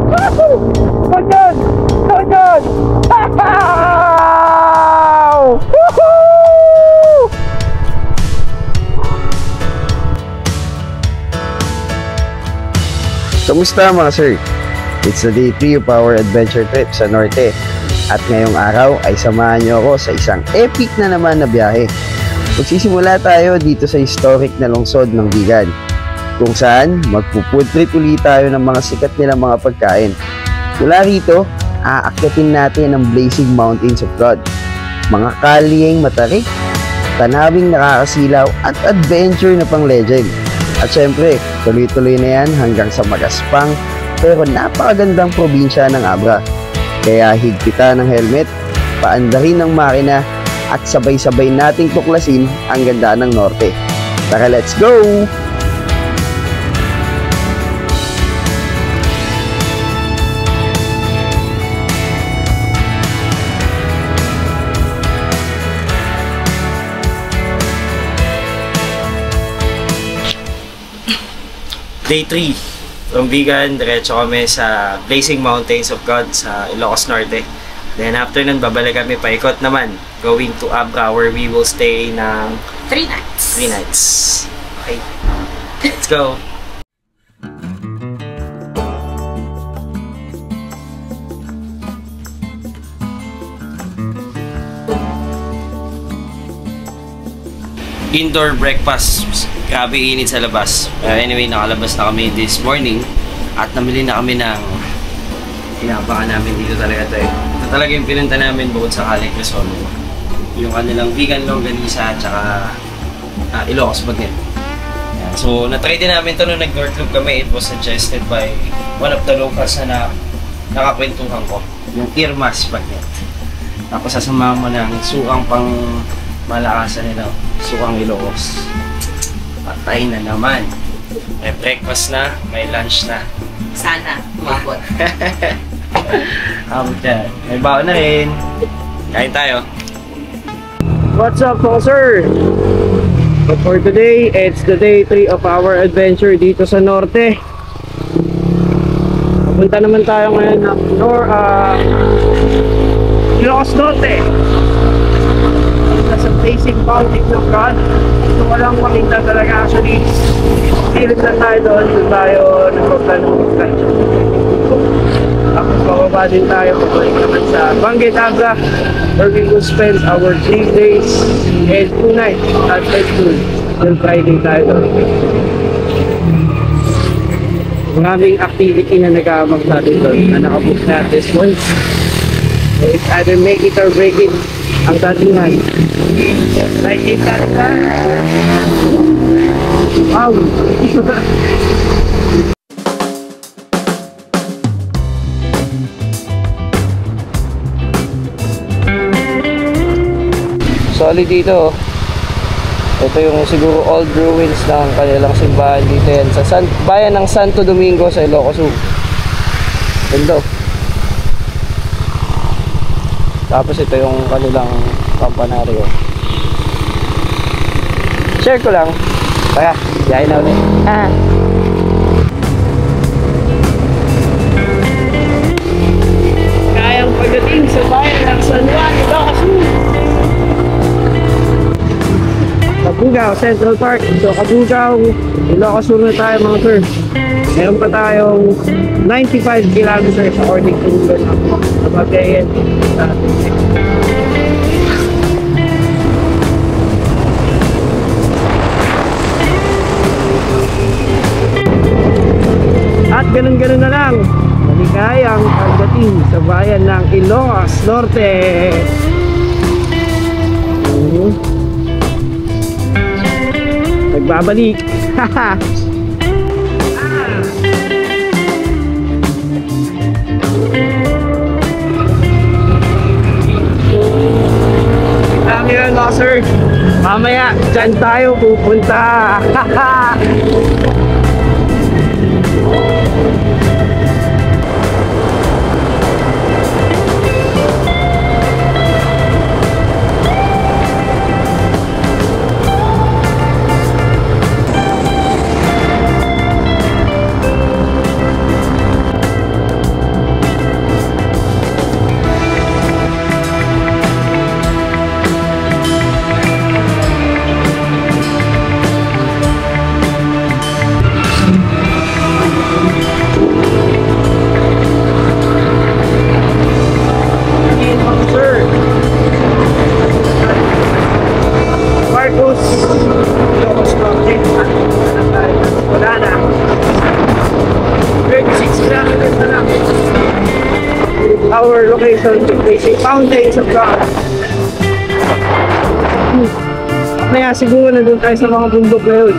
Ganyan! Ganyan! Wow! Woohoo! Kamusta mga sir? It's the day 3 of our adventure trip sa Norte. At ngayong araw ay samahan niyo ako sa isang epic na naman na biyahe. Magsisimula tayo dito sa historic na lungsod ng Vigan, kung saan magpo-food trip ulit tayo ng mga sikat nilang mga pagkain. Mula rito, aakyatin natin ang blazing mountains of God. Mga kalyeng matarik, tanawing nakakasilaw at adventure na pang legend. At syempre, tuloy-tuloy na yan hanggang sa magaspang pero napakagandang probinsya ng Abra. Kaya higpitan ng helmet, paandarin ng makina at sabay-sabay nating tuklasin ang ganda ng Norte. Tara, let's go! Day 3 from Vigan, diretso kami sa Blazing Mountains of God sa Ilocos Norte. Then after nun, babalik kami paikot naman, going to Abra where we will stay ng 3 nights. 3 nights. Okay, let's go! Indoor breakfast. Grabe init sa labas. Anyway, nakalabas na kami this morning at namili na kami ng inaabangan namin dito talaga tayo. Ito talaga yung pinunta namin bukod sa Cali Quezon. Yung kanilang vegan longganisa at saka Ilocos Bagnet. So, natry din namin ito nung nag-North Loop kami. It was suggested by one of the locals na nakakwentuhan ko. Yung Irmas Bagnet. Tapos sasama mo ng sukang pang malakasan nila. Sukang Ilocos. Patay na naman. May breakfast na, may lunch na. Sana, umabot. Dyan. May baon na rin. Kain tayo. What's up mga sir? But for today, it's the day 3 of our adventure dito sa Norte. Papunta naman tayo ngayon ng Ilocos Norte. Sa basic mountains of God. So walang makita talaga actually. Silip na tayo doon tayo nagpaplan ng pagkain. Tapos bababa din tayo pabalik naman sa Benguet Abra where we will spend our 3 days and 2 nights at Bedford. Then Friday tayo doon. Maraming activity na nag-aamag natin doon na nakabook na at this point. So it's either make it or break it ang datingan. Like it that. Wow! Solid dito. Ito yung siguro old ruins ng kanilang simbahan dito yan sa bayan ng Santo Domingo sa Ilocos Sur. Ganda. Tapos ito yung kanilang kampanaryo. Share ko lang. Tara, yain na ulit. Kayang pagdating sa bayan ng San Juan, Ilocos Sur. Kabugao, Central Park. So Kabugao, Ilocos Sur na tayo mga sir. Meron pa tayong 95 kilometers according to Google Maps. Nabagayan sa ating at ganun-ganun na lang. Maligayang pagdating sa bayan ng Ilocos Norte. Nagbabalik. Haha. Yan mga sir, mamaya dyan tayo pupunta. Ito lang. Our location is facing Fountains of God. Kaya siguro na doon tayo sa mga bundok na yun.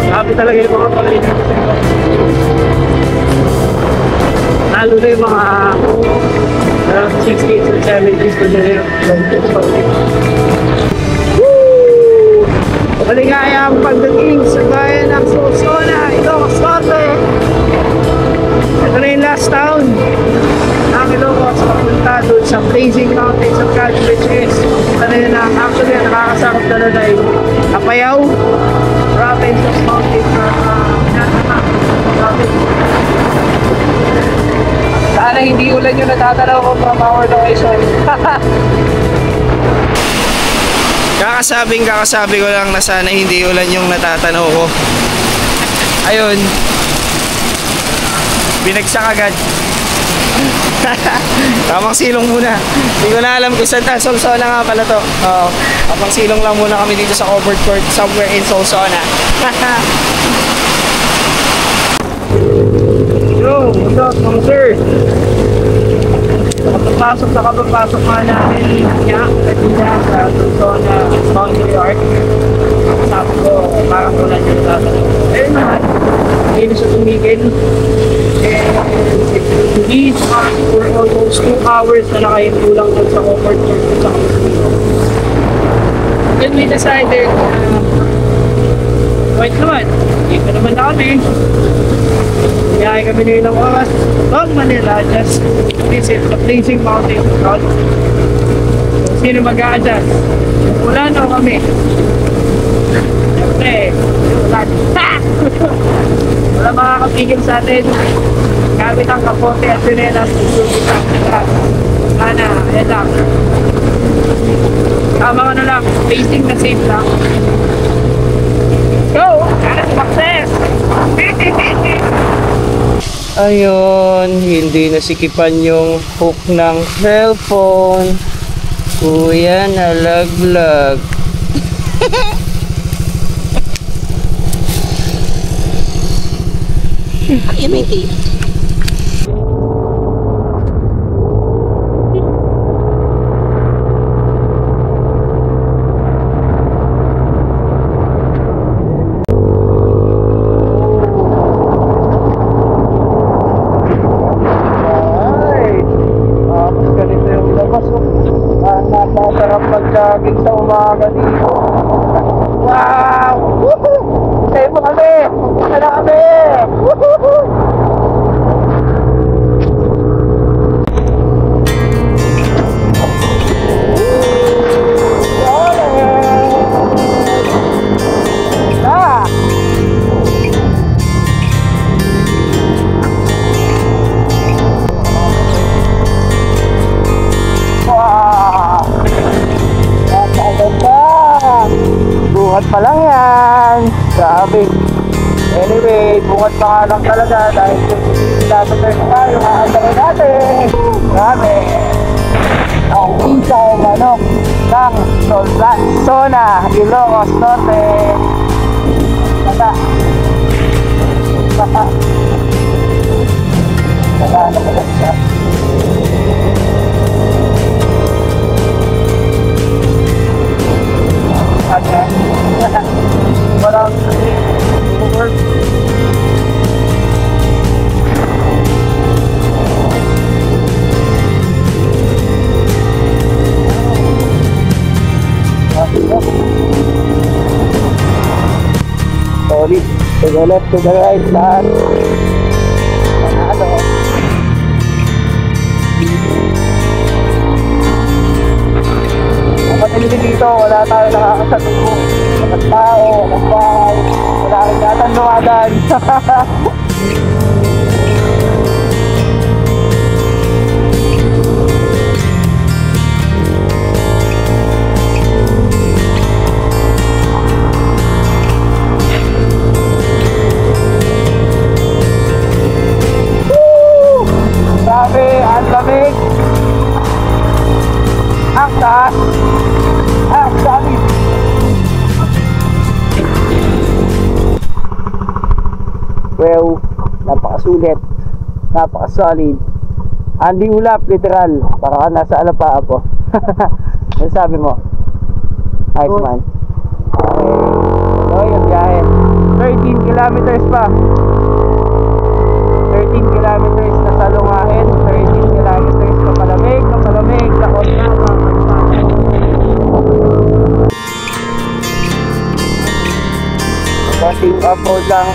Grabe talaga yung mga pagalitan ko sa ito. Lalo na yung mga 60s or 70s ko na yun. Woo! Maligaya ang pagdating sa bayan ng Sorsogon, Ilocos Norte. Ito na yung last town ng Ilocos papunta doon sa Blazing Mountains of God, which is actually nakakasakop talaga yung Apayao province of mountains sana hindi ulan yung natatanaw ko from our location. Kakasabi ko lang na sana hindi ulan yung natatanaw ko. Ayun. Binagsak agad. Tamang silong muna. Hindi ko na alam kung saan tayo. Solsona nga pala to. Oo. Tamang silong lang muna kami dito sa covered court somewhere in Solsona. Yo, what's up mga sir? Nakapapasok nga namin niya sa Solsona Boundary Arc. Sabi ko, parang wala niya natatanong. Ayun naman, hindi na siya tumigil. And these are for almost 2 hours na nakahintulang doon sa covered court sa Kamusulino. Then we decided wait naman, dito naman na kami. Biyahe kami na ilang oras from Manila just visit the Blazing Mountains of God. Sino mag-a-adjust? Wala na kami. Siyempre, wala makakapigil sa atin. Gamit ang kapote at sinelas. Sana, ayan lang. Tama ano lang, pacing na safe lang. Go! Sana success! Ayun, hindi nasikipan yung hook ng cellphone. Kuya, nalaglag. Ay, may tape. Napasarap mag-jogging sa umaga dito. Wow! Woohoo! Sa'yo mo kami! Punta na kami! Woohoo! Bukat pa lang yan. Grabe. Anyway, bukat pa nga lang talaga dahil dapat tayo hahantarin natin. Grabe. Ang isaw manok ng Solsona, Ilocos Norte. Tata. Tata. Tata. Tata. Okay. Parang work. Solid. To the left, to the right, lahat. Panalo. Kapatid dito, wala tayo nakakasatulong. Walang tao, walang bahay, wala rin yatang lumadan. Woo! Grabe! ang lamig. Ang taas. Ang dami. Well, napakasulit. Napakasolid. Hindi ulap, literal. Para ka nasa alapaa po. Ano sabi mo? Nice man. Okay. So, yung biyahe. 13 kilometers pa. 13 kilometers na salungahin. 13 kilometers na palamig, takot na konting off-road lang.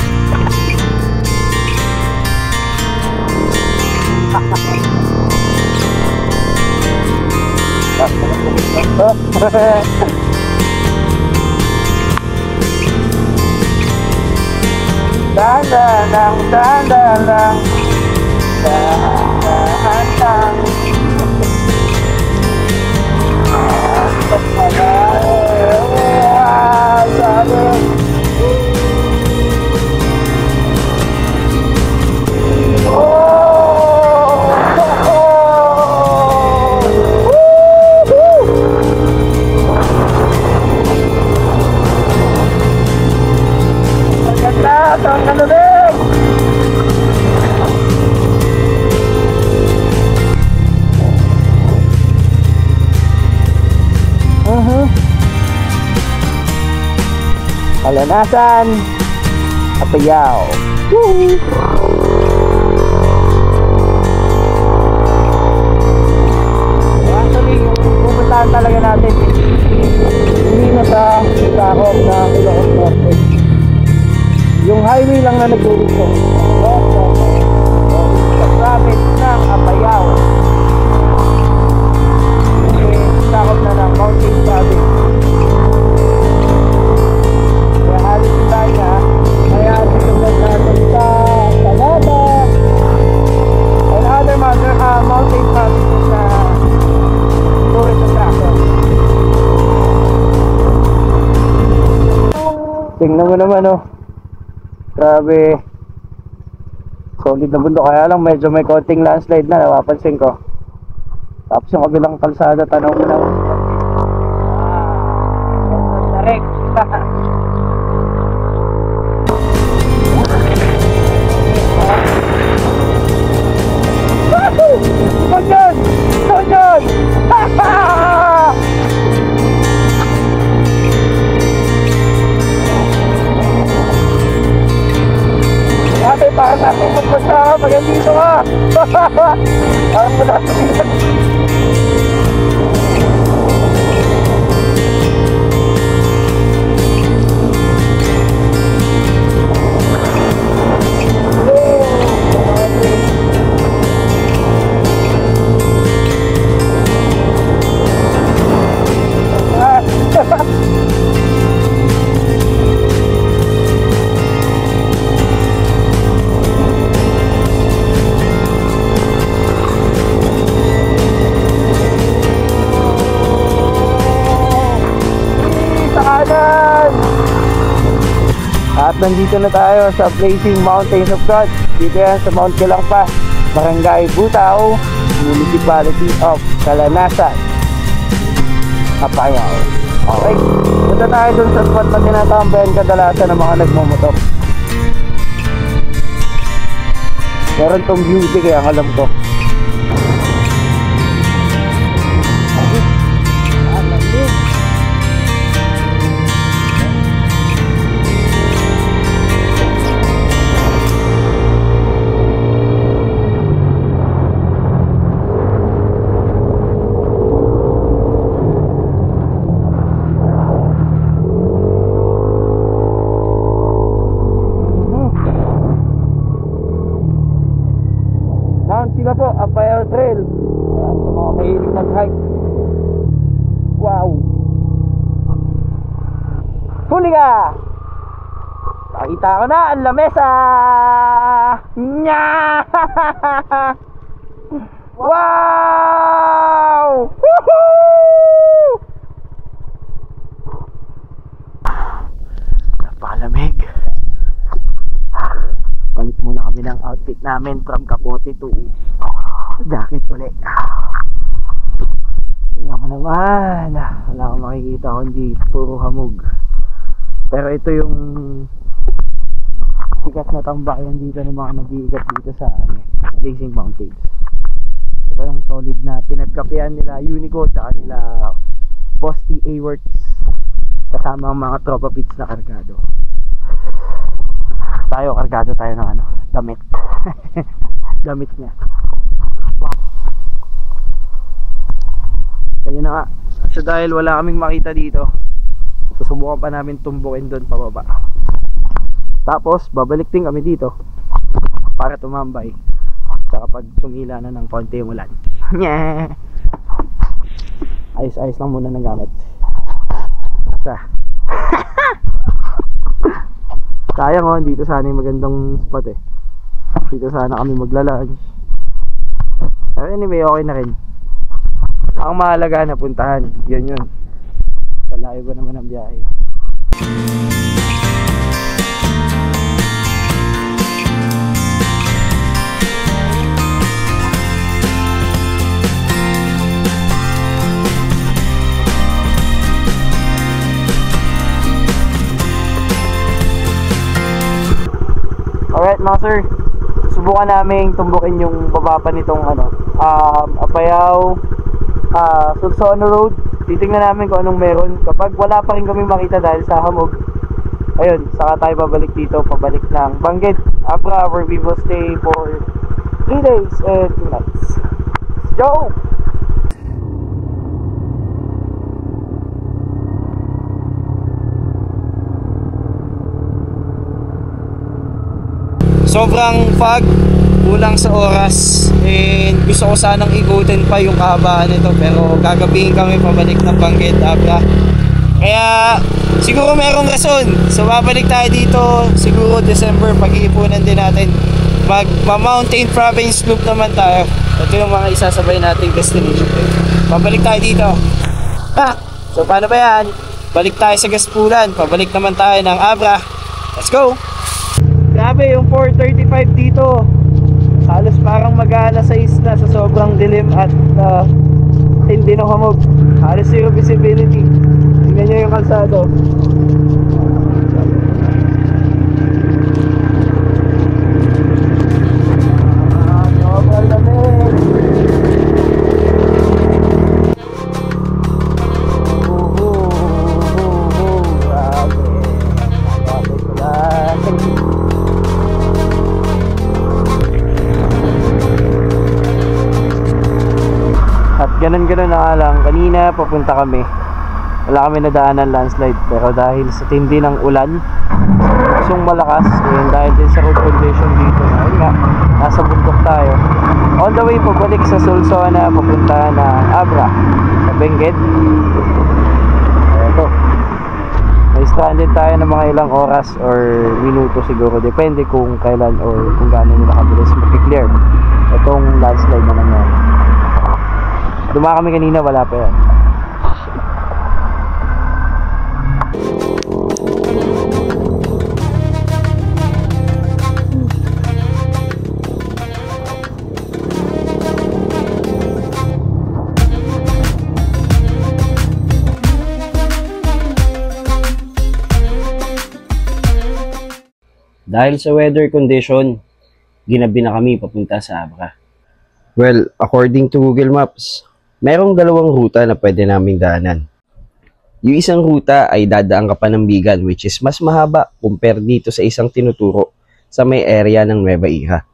Dahan-dahan lang, dahan-dahan lang, dahan-dahan lang. Ang kalabing! Kalanasan, Apayao. Woohoo! Actually, yung pupuntahan talaga natin hindi na sa Sakop na Ilocos Norte. Yung highway lang na nagdurito sa province ng Apayao. Sakop na ng Mountain Province. Kaya halos yung tayo kaya susunod natin sa Salada and other mountain provinces na tourist attraction. Tingnan mo naman grabe, solid na bundok. Kaya lang medyo may konting landslide na napapansin ko. Tapos yung kabilang kalsada, tanaw mo lang direct. Sonyon! Sonyon! Ate, parang natin magpasa ka, magandito ka. Parang mo natin dito. At nandito na tayo sa Blazing Mountains of God. Dito yan sa Mount Kilangpa, Barangay Butao, Municipality of Calanasan, Apayao. Okay, punta tayo dun sa spot na tinatambayan kadalasan ng mga nagmumotor. Meron tong beauty kaya ang alam ko. Sila po, Apayao Trail. Sa mga mahilig mag-hike. Wow! Huli ka! Pakita ko na ang lamesa! Nya! Wow! Woohoo! Napakalamig. Palit muna kami ng outfit namin from Capote to Jacket ulit. Tingnan mo naman. Wala akong makikita kundi puro hamog. Pero ito yung sikat na tambayan dito ng mga nag-iigat dito sa Blazing Mountains. Ito yung solid na pinagkapian nila Unico at nila Boss EA Works kasama ang mga tropa pits na kargado. Tayo kargado tayo ng damit. Damit niya. Ayun na nga. So dahil wala kaming makita dito, susubukan pa namin tumbukin doon pababa. Tapos babalik din kami dito para tumambay. Tsaka pag tumila na ng konti yung ulan. Ayos-ayos lang muna ng gamit. Sayang oh, dito sana yung magandang spot eh. Dito sana kami magla-lunch. Pero anyway, okay na rin. Ang mahalaga na puntahan, yun. Malayo ba naman ang biyahe. Alright mga sir, subukan namin tumbukin yung baba pa nitong Apayao Sulsono Road. Titingnan namin kung anong meron. Kapag wala pa rin kami makita dahil sa hamog, ayun, saka tayo pabalik dito, pabalik ng Bangged, Abra, where we will stay for 3 days and 2 nights. Let's go! Sobrang fog, kulang sa oras, and gusto ko sanang ikutin pa yung kahabaan nito, pero gagabihin kami pabalik ng Bangged, Abra. Kaya siguro merong rason, so babalik tayo dito siguro December, pag-iipunan din natin. Mag-mountain province loop naman tayo. Ito yung mga isasabay nating destination. Pabalik tayo dito. So paano ba yan? Balik tayo sa Gaspulan, pabalik naman tayo ng Abra. Let's go! Grabe yung 4:35 dito. Halos parang mag-aalas 6 na sa sobrang dilim at hindi ng hamog. Halos zero visibility. Tingnan nyo yung kalsado. Sobrang lamig. Ganun na nga lang, kanina papunta kami, wala kami nadaanan landslide, pero dahil sa tindi ng ulan, sung malakas, and dahil din sa road condition dito, ayun nga, nasa bundok tayo. On the way pabalik sa Sulsona, papunta ng Abra sa Benguet. Ito, may stranded tayo ng mga ilang oras or minuto siguro, depende kung kailan or kung gaano nila kabilis mag-clear itong landslide na nangyari. Duma kami kanina, wala pa yan. Dahil sa weather condition, ginabi na kami papunta sa Abra. Well, according to Google Maps, merong dalawang ruta na pwede naming daanan. Yung isang ruta ay dadaan ka pa ng Bigan, which is mas mahaba compare dito sa isang tinuturo sa may area ng Nueva Ecija.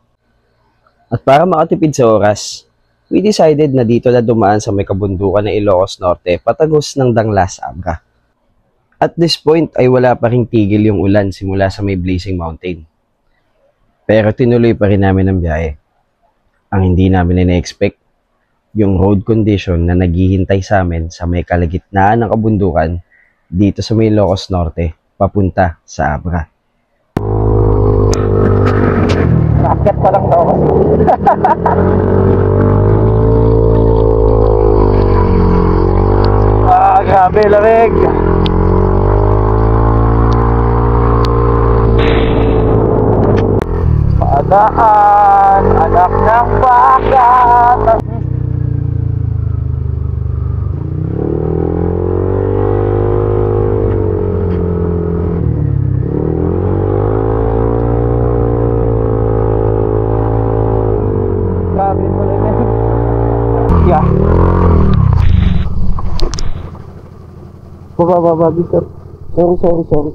At para makatipid sa oras, we decided na dito na dumaan sa may kabundukan ng Ilocos Norte patagos ng Danglas, Abra. At this point ay wala pa ring tigil yung ulan simula sa may Blazing Mountain. Pero tinuloy pa rin namin ang biyahe. Ang hindi namin na-expect, yung road condition na naghihintay sa amin sa may kalagitnaan ng kabundukan dito sa may Ilocos Norte papunta sa Abra. Racket pa lang daw kasi. Grabe lamig. Padaan, anak ng baka, Baba, Victor. Sorry.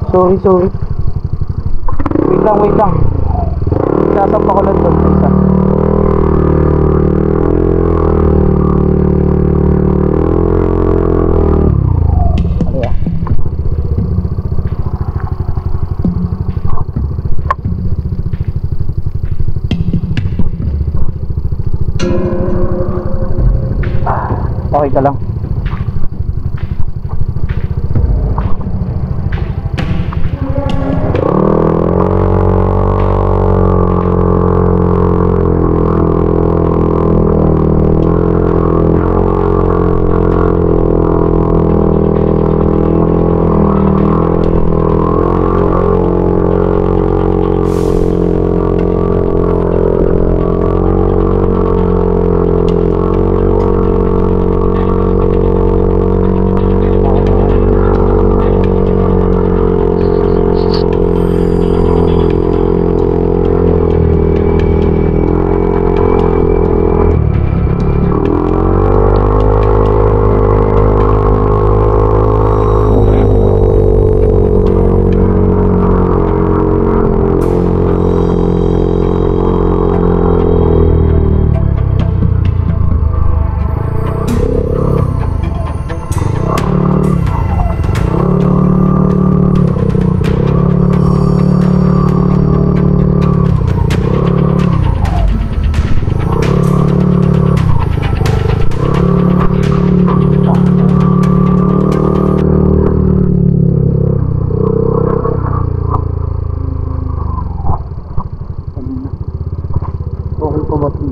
Wait lang. Sorry. Wait lang. Sasampa ko lang doon sa isa. Ano yan? Okay ka lang.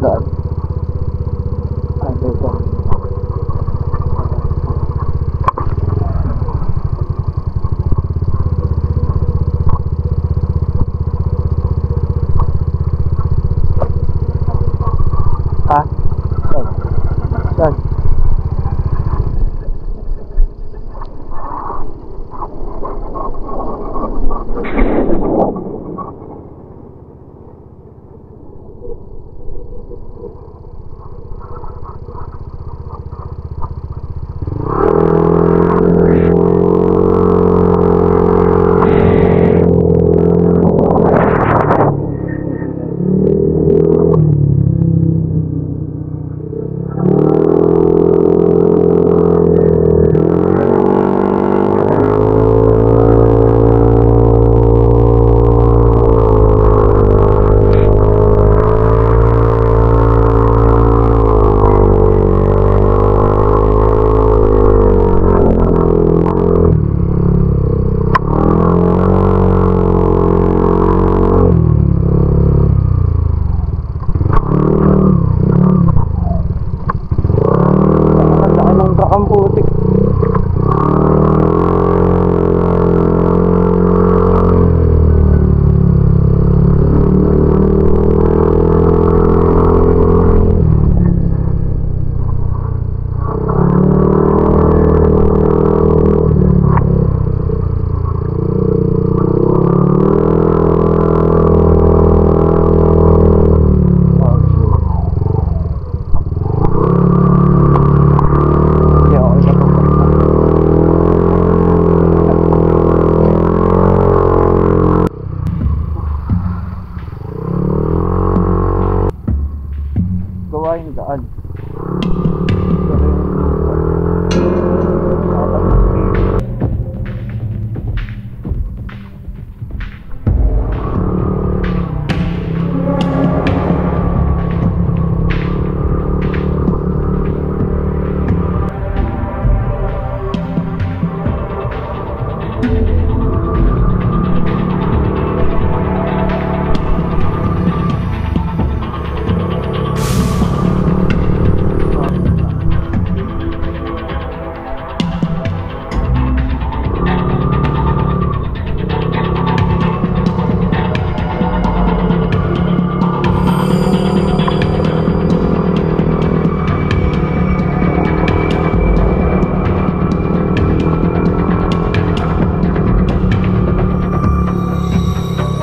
Daan. Ay, ito. Ha? Saan?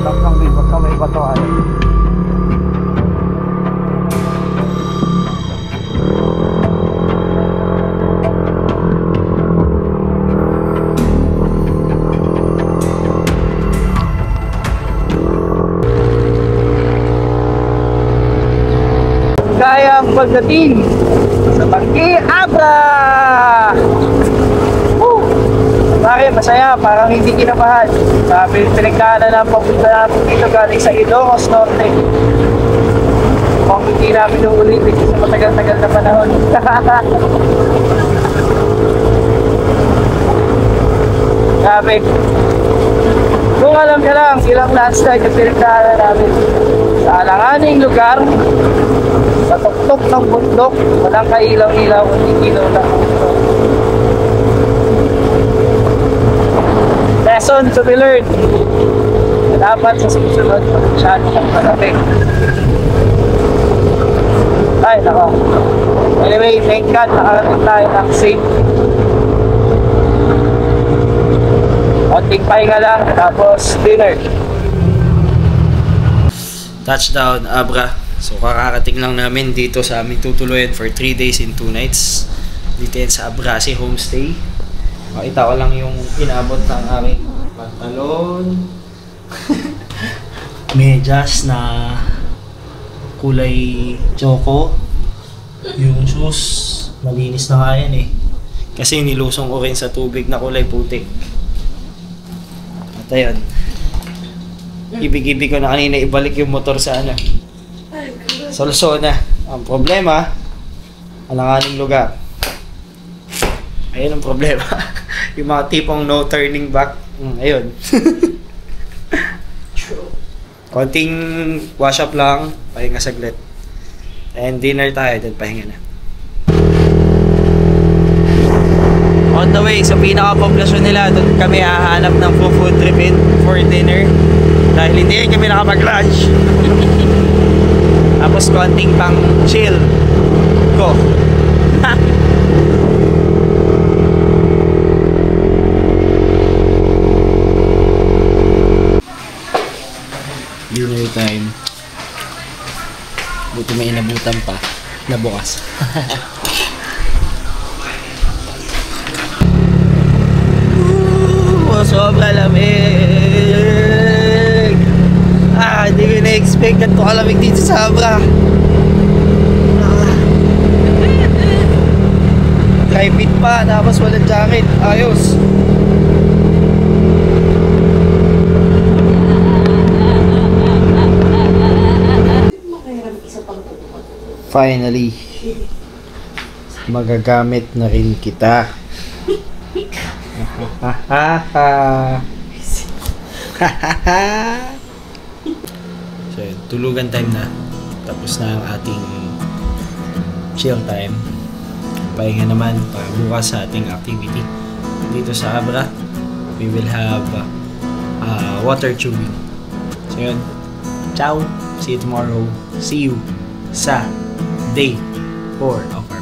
Tapos dito sa may batuan. Kaya ang pagdating sa Bangki Abra! Woo! Bakit? Masaya, parang hindi kinabahan. Sabi, pinagdaanan na papunta natin dito galing sa Ilocos Norte. Kung hindi namin uulitin sa matagal-tagal na panahon. Sabi, kung alam ka lang, ilang landslide yung pinagdaanan namin. Sa alanganing lugar, sa tuktok ng bundok, walang kailaw-ilaw, hindi ilaw ng bundok. Lesson to be learned. Dapat sa susunod, masyado kang malapit. Ay, nako. Anyway, thank God, nakarating tayo ng safe. Konting pahinga lang, tapos dinner. Touchdown, Abra. So, kakarating lang namin dito sa aming tutuluyan for 3 days and 2 nights. Dito yan sa Abrasi Homestay. Makita ko lang yung inabot ng aming pantalon. Medyas na kulay choco. Yung shoes, malinis na nga yan eh. Kasi nilusong ko rin sa tubig na kulay putik. At ayun. Ibig-ibig ko na kanina ibalik yung motor sa ano. Sa Luzon na. Ang problema, alanganing lugar. Ayun ang problema. Yung mga tipong no turning back. Ayun. Konting wash up lang, pahinga saglit. And dinner tayo, then pahinga na. On the way, sa pinaka-poblasyon nila, doon kami hahanap ng food tripin for dinner. Dahil hindi kami nakapag-lunch. Tapos konting pang chill. Go. Dinner time. Buti may inabutan pa na bukas. Sobra lamig. Hindi ko na-expect ganito kalamig dito sa Abra. Dry fit pa, tapos walang jacket. Ayos. Finally, magagamit na rin kita. So, tulugan time na. Tapos na ang ating chill time. Pahinga naman para bukas sa ating activity. Dito sa Abra, we will have water tubing. So yun. Ciao! See you tomorrow. See you sa day 4 of our